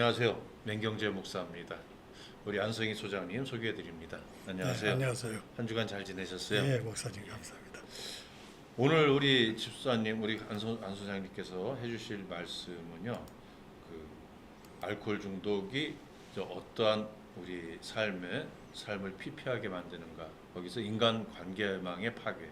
안녕하세요. 맹경재 목사입니다. 우리 안성희 소장님 소개해드립니다. 안녕하세요. 네, 안녕하세요. 한 주간 잘 지내셨어요? 네, 목사님 감사합니다. 오늘 우리 집사님, 우리 안 소장님께서 해주실 말씀은요, 그 알코올 중독이 어떠한 우리 삶을 피폐하게 만드는가, 거기서 인간 관계망의 파괴.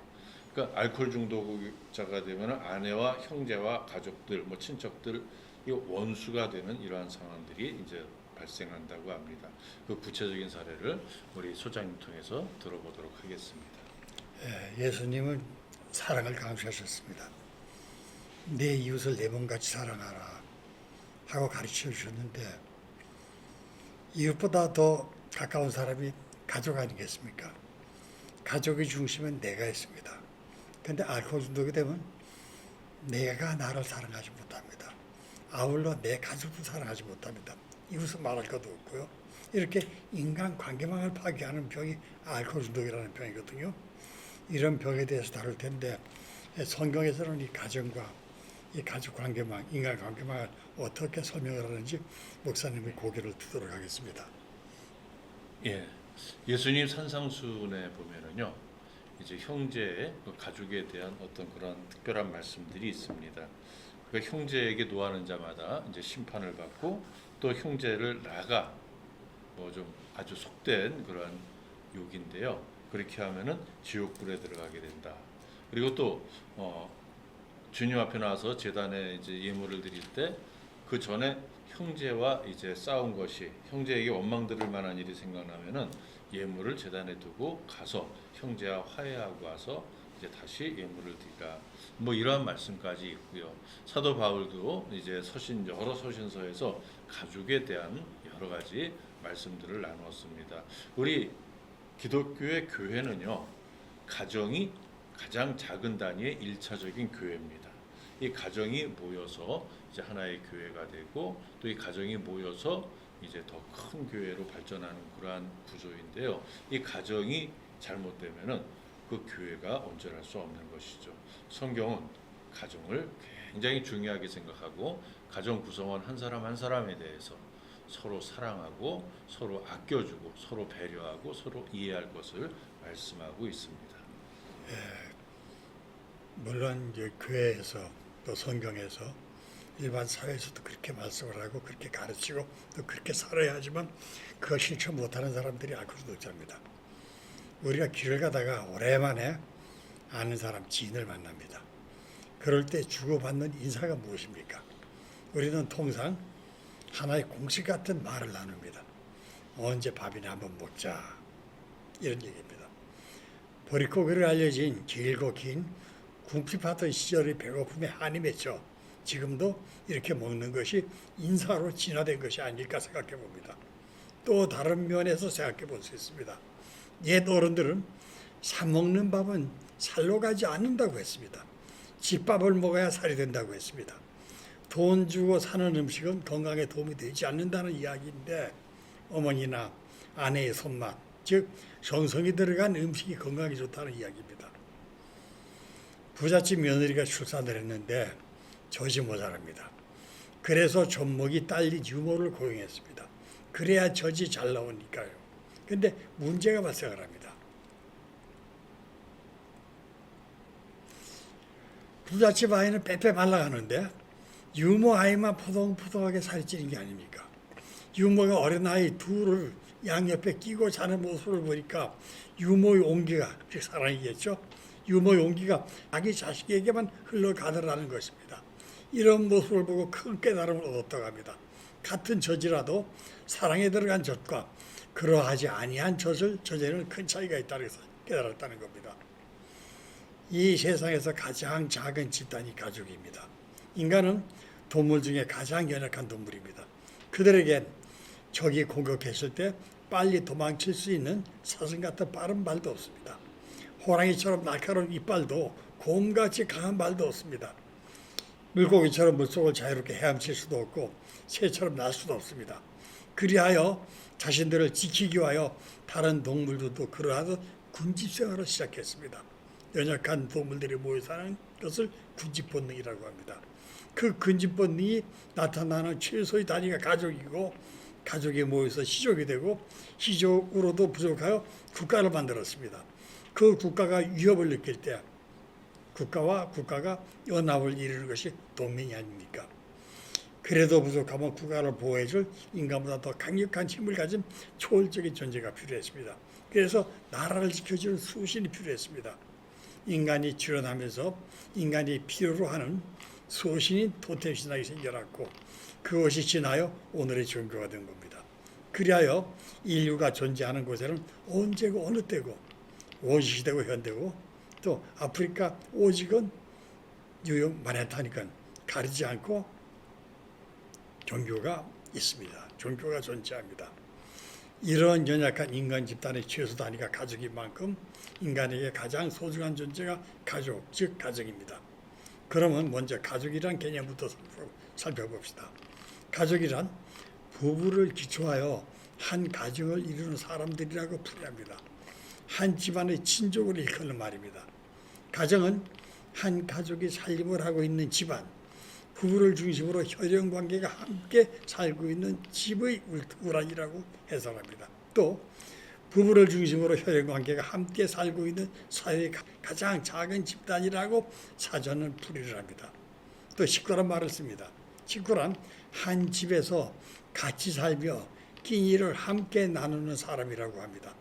그러니까 알코올 중독자가 되면 아내와 형제와 가족들, 뭐 친척들, 이 원수가 되는 이러한 상황들이 이제 발생한다고 합니다. 그 구체적인 사례를 우리 소장님 통해서 들어보도록 하겠습니다. 예수님은 사랑을 강조하셨습니다. 내 이웃을 내 몸같이 사랑하라 하고 가르쳐 주셨는데, 이웃보다 더 가까운 사람이 가족 아니겠습니까? 가족의 중심은 내가 있습니다. 그런데 알코올 중독이 되면 내가 나를 사랑하지 못합니다. 아울러 내 가족도 사랑하지 못합니다. 이웃은 말할 것도 없고요. 이렇게 인간 관계망을 파괴하는 병이 알코올 중독이라는 병이거든요. 이런 병에 대해서 다룰 텐데, 성경에서는 이 가정과 이 가족 관계망, 인간 관계망을 어떻게 설명을 하는지 목사님의 고개를 두도록 하겠습니다. 예, 예수님 산상순에 보면은요, 이제 형제의 가족에 대한 어떤 그런 특별한 말씀들이 있습니다. 그러니까 형제에게 노하는 자마다 이제 심판을 받고, 또 형제를 나가 뭐 좀 아주 속된 그런 욕인데요. 그렇게 하면은 지옥불에 들어가게 된다. 그리고 또 주님 앞에 나와서 제단에 이제 예물을 드릴 때 그 전에 형제와 이제 싸운 것이, 형제에게 원망 들을 만한 일이 생각나면은 예물을 제단에 두고 가서 형제와 화해하고 와서 이제 다시 예물을 드리라. 뭐 이러한 말씀까지 있고요. 사도 바울도 이제 여러 서신서에서 가족에 대한 여러 가지 말씀들을 나누었습니다. 우리 기독교의 교회는요, 가정이 가장 작은 단위의 1차적인 교회입니다. 이 가정이 모여서 이제 하나의 교회가 되고, 또 이 가정이 모여서 이제 더 큰 교회로 발전하는 그러한 구조인데요. 이 가정이 잘못되면은 그 교회가 온전할 수 없는 것이죠. 성경은 가정을 굉장히 중요하게 생각하고, 가정 구성원 한 사람 한 사람에 대해서 서로 사랑하고, 서로 아껴주고, 서로 배려하고, 서로 이해할 것을 말씀하고 있습니다. 물론 이제 교회에서 또 성경에서 일반 사회에서도 그렇게 말씀을 하고 그렇게 가르치고 또 그렇게 살아야 하지만 그거 실천 못하는 사람들이 알코올 중독자입니다. 우리가 길을 가다가 오랜만에 아는 사람, 지인을 만납니다. 그럴 때 주고받는 인사가 무엇입니까? 우리는 통상 하나의 공식 같은 말을 나눕니다. 언제 밥이나 한번 먹자, 이런 얘기입니다. 보릿고개로 알려진 길고 긴 궁핍하던 시절의 배고픔에 한이 맺혀 지금도 이렇게 먹는 것이 인사로 진화된 것이 아닐까 생각해 봅니다. 또 다른 면에서 생각해 볼 수 있습니다. 옛 어른들은 사 먹는 밥은 살로 가지 않는다고 했습니다. 집밥을 먹어야 살이 된다고 했습니다. 돈 주고 사는 음식은 건강에 도움이 되지 않는다는 이야기인데, 어머니나 아내의 손맛, 즉 정성이 들어간 음식이 건강에 좋다는 이야기입니다. 부잣집 며느리가 출산을 했는데 젖이 모자랍니다. 그래서 젖먹이 딸린 유모를 고용했습니다. 그래야 젖이 잘 나오니까요. 근데 문제가 발생을 합니다. 부잣집 아이는 빼빼 말라가는데 유모 아이만 포동포동하게 살이 찌는 게 아닙니까? 유모가 어린 아이 둘을 양옆에 끼고 자는 모습을 보니까 유모의 온기가, 즉 사랑이겠죠? 유모의 온기가 자기 자식에게만 흘러가더라는 것입니다. 이런 모습을 보고 큰 깨달음을 얻었다고 합니다. 같은 젖이라도 사랑에 들어간 젖과 그러하지 아니한 젖에는 큰 차이가 있다는 것을 깨달았다는 겁니다. 이 세상에서 가장 작은 집단이 가족입니다. 인간은 동물 중에 가장 연약한 동물입니다. 그들에겐 적이 공격했을 때 빨리 도망칠 수 있는 사슴 같은 빠른 발도 없습니다. 호랑이처럼 날카로운 이빨도 곰같이 강한 발도 없습니다. 물고기처럼 물속을 자유롭게 헤엄칠 수도 없고 새처럼 날 수도 없습니다. 그리하여 자신들을 지키기 위하여 다른 동물들도 그러하듯 군집생활을 시작했습니다. 연약한 동물들이 모여 사는 것을 군집 본능이라고 합니다. 그 군집 본능이 나타나는 최소의 단위가 가족이고 가족이 모여서 시족이 되고 시족으로도 부족하여 국가를 만들었습니다. 그 국가가 위협을 느낄 때 국가와 국가가 연합을 이루는 것이 동맹이 아닙니까? 그래도 부족하면 국가를 보호해줄 인간보다 더 강력한 힘을 가진 초월적인 존재가 필요했습니다. 그래서 나라를 지켜주는 수신이 필요했습니다. 인간이 출현하면서 인간이 필요로 하는 수신인 토템 신학이 생겨났고 그것이 지나여 오늘의 종교가 된 겁니다. 그리하여 인류가 존재하는 곳에는 언제고 어느 때고 원시시대고 현대고 또 아프리카 오직은 뉴욕 마네타니까 가리지 않고 종교가 있습니다. 종교가 존재합니다. 이런 연약한 인간 집단의 최소 단위가 가족인 만큼 인간에게 가장 소중한 존재가 가족, 즉 가정입니다. 그러면 먼저 가족이란 개념부터 살펴봅시다. 가족이란 부부를 기초하여 한 가정을 이루는 사람들이라고 풀이합니다. 한 집안의 친족을 일컫는 말입니다. 가정은 한 가족이 살림을 하고 있는 집안, 부부를 중심으로 혈연 관계가 함께 살고 있는 집의 우란이라고 해석합니다. 또 부부를 중심으로 혈연 관계가 함께 살고 있는 사회의 가장 작은 집단이라고 사전은 풀이를 합니다. 또 식구란 말을 씁니다. 식구란 한 집에서 같이 살며 끼니를 함께 나누는 사람이라고 합니다.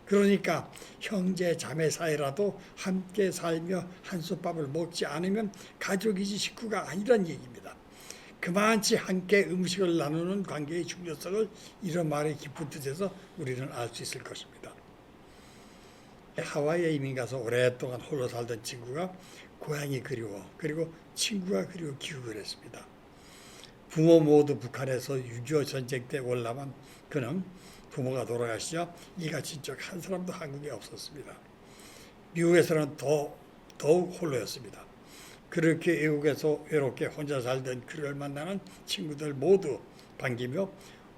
그러니까 형제 자매 사이라도 함께 살며 한솥밥을 먹지 않으면 가족이지 식구가 아니란 얘기입니다. 그만치 함께 음식을 나누는 관계의 중요성을 이런 말의 깊은 뜻에서 우리는 알 수 있을 것입니다. 하와이에 이민 가서 오랫동안 홀로 살던 친구가 고향이 그리워 그리고 친구가 그리워 귀국을 했습니다. 부모 모두 북한에서 6.25 전쟁 때 올라만 그는 부모가 돌아가시자 이가 친척 한 사람도 한국에 없었습니다. 미국에서는 더욱 홀로였습니다. 그렇게 외국에서 외롭게 혼자 살던 그를 만나는 친구들 모두 반기며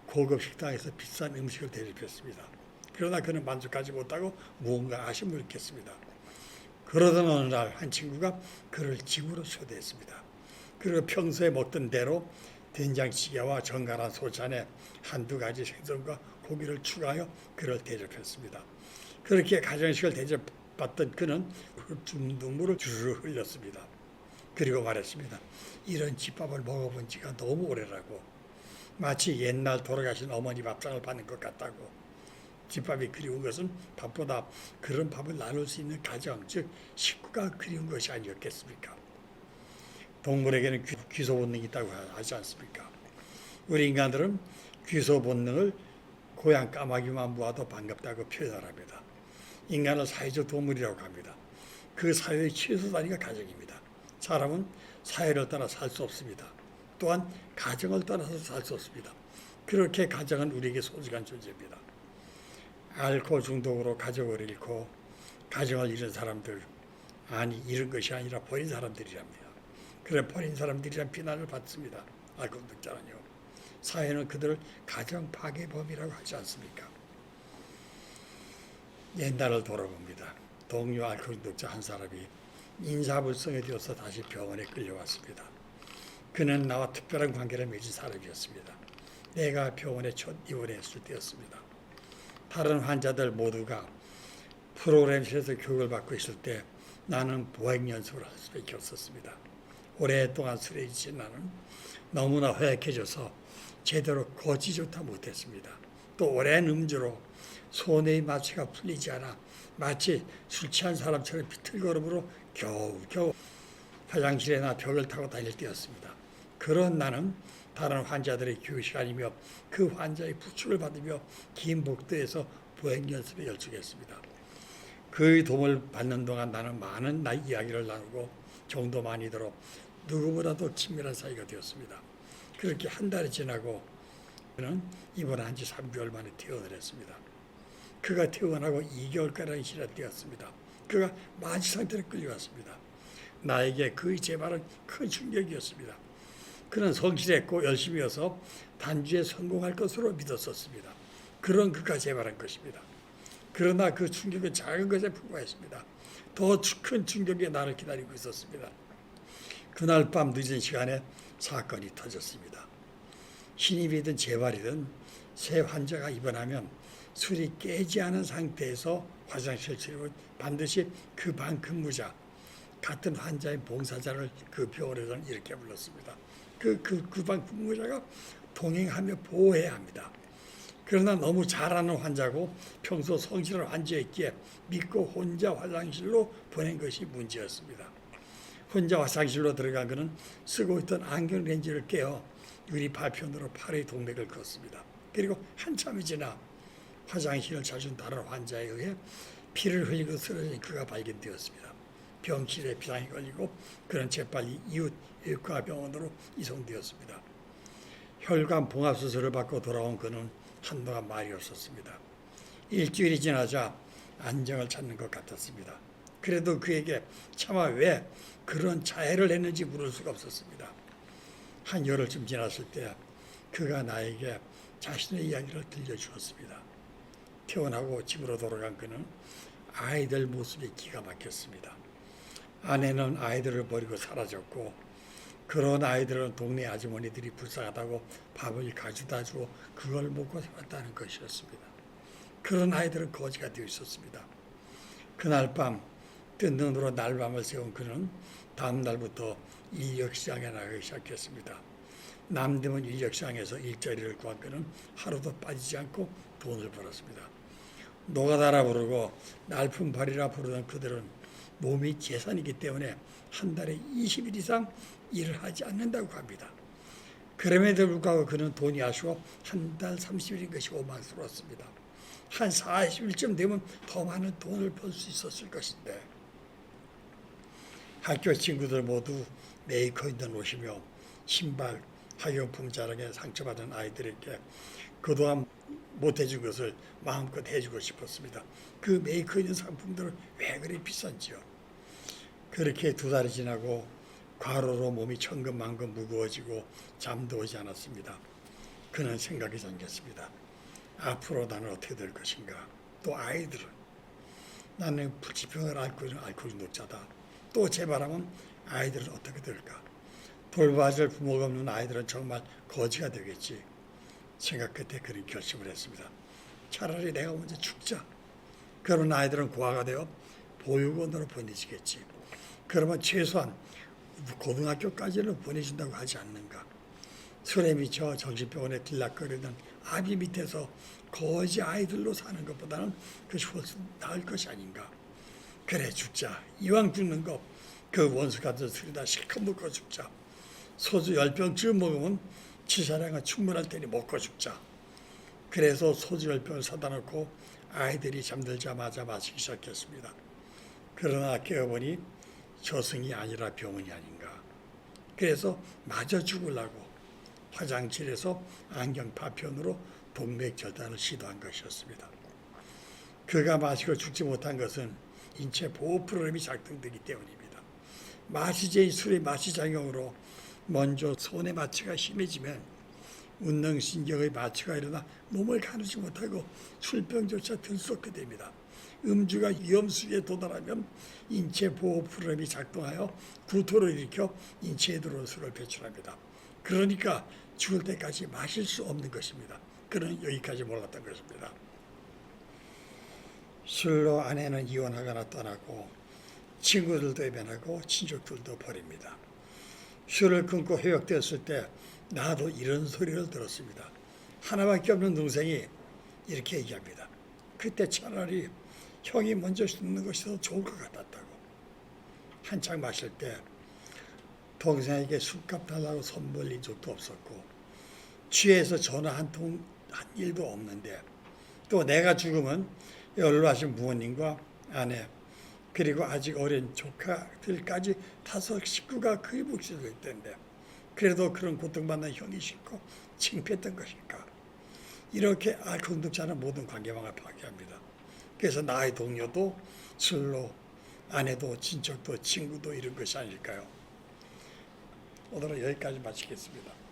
고급 식당에서 비싼 음식을 대접했습니다. 그러나 그는 만족하지 못하고 무언가 아쉬움을 느꼈습니다. 그러던 어느 날 한 친구가 그를 집으로 초대했습니다. 그리고 평소에 먹던 대로 된장찌개와 정갈한 소찬에 한두 가지 생선과 고기를 추가하여 그를 대접했습니다. 그렇게 가정식을 대접받던 그는 눈물을 주르르 흘렸습니다. 그리고 말했습니다. 이런 집밥을 먹어본 지가 너무 오래라고. 마치 옛날 돌아가신 어머니 밥상을 받는 것 같다고. 집밥이 그리운 것은 밥보다 그런 밥을 나눌 수 있는 가정, 즉 식구가 그리운 것이 아니었겠습니까? 동물에게는 귀소 본능이 있다고 하지 않습니까? 우리 인간들은 귀소 본능을 고양 까마귀만 보아도 반갑다고 표현을 합니다. 인간은 사회적 동물이라고 합니다. 그 사회의 최소 단위가 가정입니다. 사람은 사회를 떠나 살 수 없습니다. 또한 가정을 떠나서 살 수 없습니다. 그렇게 가정은 우리에게 소중한 존재입니다. 알코올 중독으로 가족을 잃고 가정을 잃은 사람들, 아니 잃은 것이 아니라 버린 사람들이랍니다. 그래 버린 사람들이란 비난을 받습니다. 알코올 중독자는요. 사회는 그들을 가정 파괴범이라고 하지 않습니까? 옛날을 돌아봅니다. 동료 알코올 중독자 한 사람이 인사불성에 되어서 다시 병원에 끌려왔습니다. 그는 나와 특별한 관계를 맺은 사람이었습니다. 내가 병원에 첫 입원했을 때였습니다. 다른 환자들 모두가 프로그램실에서 교육을 받고 있을 때 나는 보행 연습을 할 수밖에 없었습니다. 오랫동안 술에 지친 나는 너무나 허약해져서 제대로 걷지조차 못했습니다. 또 오랜 음주로 손의 마취가 풀리지 않아 마치 술 취한 사람처럼 비틀걸음으로 겨우겨우 화장실에나 벽을 타고 다닐 때였습니다. 그런 나는 다른 환자들의 교육 시간이며 그 환자의 부축을 받으며 긴 복도에서 보행 연습에 열중했습니다. 그의 도움을 받는 동안 나는 많은 나의 이야기를 나누고 정도 많이 들어 누구보다도 친밀한 사이가 되었습니다. 그렇게 한 달이 지나고 그는 입원한 지 3개월 만에 퇴원을 했습니다. 그가 퇴원하고 2개월가량이 지났되었습니다. 그가 만취 상태로 끌려왔습니다. 나에게 그의 재발은 큰 충격이었습니다. 그는 성실했고 열심히여서 단주에 성공할 것으로 믿었었습니다. 그런 그가 재발한 것입니다. 그러나 그 충격은 작은 것에 불과했습니다. 더 큰 충격이 나를 기다리고 있었습니다. 그날 밤 늦은 시간에 사건이 터졌습니다. 신입이든 재활이든 새 환자가 입원하면 술이 깨지 않은 상태에서 화장실 치료는 반드시 그 방 근무자, 같은 환자의 봉사자를 그 병원에서는 이렇게 불렀습니다. 그 방 근무자가 동행하며 보호해야 합니다. 그러나 너무 잘하는 환자고 평소 성실한 환자였기에 믿고 혼자 화장실로 보낸 것이 문제였습니다. 혼자 화장실로 들어간 그는 쓰고 있던 안경 렌즈를 깨어 유리 파편으로 팔의 동맥을 그었습니다. 그리고 한참이 지나 화장실을 찾은 다른 환자에 의해 피를 흘리고 쓰러진 그가 발견되었습니다. 병실에 비상이 걸리고 그는 재빨리 이웃 외과병원으로 이송되었습니다. 혈관 봉합 수술을 받고 돌아온 그는 한동안 말이 없었습니다. 일주일이 지나자 안정을 찾는 것 같았습니다. 그래도 그에게 차마 왜 그런 자해를 했는지 물을 수가 없었습니다. 한 열흘쯤 지났을 때 그가 나에게 자신의 이야기를 들려주었습니다. 퇴원하고 집으로 돌아간 그는 아이들 모습이 기가 막혔습니다. 아내는 아이들을 버리고 사라졌고 그런 아이들은 동네 아주머니들이 불쌍하다고 밥을 가져다 주고 그걸 먹고 살았다는 것이었습니다. 그런 아이들은 거지가 되어 있었습니다. 그날 밤 뜬 눈으로 날밤을 새운 그는 다음 날부터 인력시장에 나가기 시작했습니다. 남대문 인력시장에서 일자리를 구한 그는 하루도 빠지지 않고 돈을 벌었습니다. 노가다라 부르고 날품팔이라 부르던 그들은 몸이 재산이기 때문에 한 달에 20일 이상 일을 하지 않는다고 합니다. 그럼에도 불구하고 그는 돈이 아쉬워 한 달 30일인 것이 오만스러웠습니다. 한 40일쯤 되면 더 많은 돈을 벌 수 있었을 것인데 학교 친구들 모두 메이커 있는 옷이며 신발, 학용품 자랑에 상처받은 아이들에게 그동안 못해준 것을 마음껏 해주고 싶었습니다. 그 메이커 있는 상품들은 왜 그리 비싼지요. 그렇게 두 달이 지나고 과로로 몸이 천근만근 무거워지고 잠도 오지 않았습니다. 그는 생각이 잠겼습니다. 앞으로 나는 어떻게 될 것인가. 또 아이들은 나는 불치병을 앓고 있는 알코올 중독자다. 또 재발하면 아이들은 어떻게 될까. 돌봐줄 부모가 없는 아이들은 정말 거지가 되겠지. 생각 끝에 그런 결심을 했습니다. 차라리 내가 먼저 죽자. 그런 아이들은 고아가 되어 보육원으로 보내지겠지. 그러면 최소한 고등학교까지는 보내준다고 하지 않는가. 술에 미쳐 정신병원에 들락거리는 아비 밑에서 거지 아이들로 사는 것보다는 그것이 훨씬 나을 것이 아닌가. 그래 죽자. 이왕 죽는 거 그 원수 같은 술이다 실컷 먹고 죽자. 소주 10병쯤 먹으면 치사량은 충분할 테니 먹고 죽자. 그래서 소주 10병을 사다 놓고 아이들이 잠들자마자 마시기 시작했습니다. 그러나 깨어보니 저승이 아니라 병원이 아닌가. 그래서 마저 죽으려고 화장실에서 안경 파편으로 동맥 절단을 시도한 것이었습니다. 그가 마시고 죽지 못한 것은 인체 보호 프로그램이 작동되기 때문입니다. 마시제의 술의 마취작용으로 먼저 손의 마취가 심해지면 운동신경의 마취가 일어나 몸을 가누지 못하고 술병조차 들 수 없게 됩니다. 음주가 위험수위에 도달하면 인체 보호 프로그램이 작동하여 구토를 일으켜 인체에 들어온 술을 배출합니다. 그러니까 죽을 때까지 마실 수 없는 것입니다. 그는 여기까지 몰랐던 것입니다. 술로 아내는 이혼하거나 떠나고 친구들도 외면하고 친족들도 버립니다. 술을 끊고 회복되었을 때 나도 이런 소리를 들었습니다. 하나밖에 없는 동생이 이렇게 얘기합니다. 그때 차라리 형이 먼저 죽는 것이 더 좋을 것 같았다고. 한창 마실 때 동생에게 술값 달라고 손 벌린 적도 없었고 취해서 전화 한 통 한 일도 없는데 또 내가 죽으면 연로하신 부모님과 아내 그리고 아직 어린 조카들까지 5 식구가 거의 몫이 될 텐데 그래도 그런 고통받는 형이 싫고 창피했던 것일까. 이렇게 알코올 중독자는 모든 관계망을 파괴합니다. 그래서 나의 동료도 술로 아내도 친척도 친구도 이런 것이 아닐까요. 오늘은 여기까지 마치겠습니다.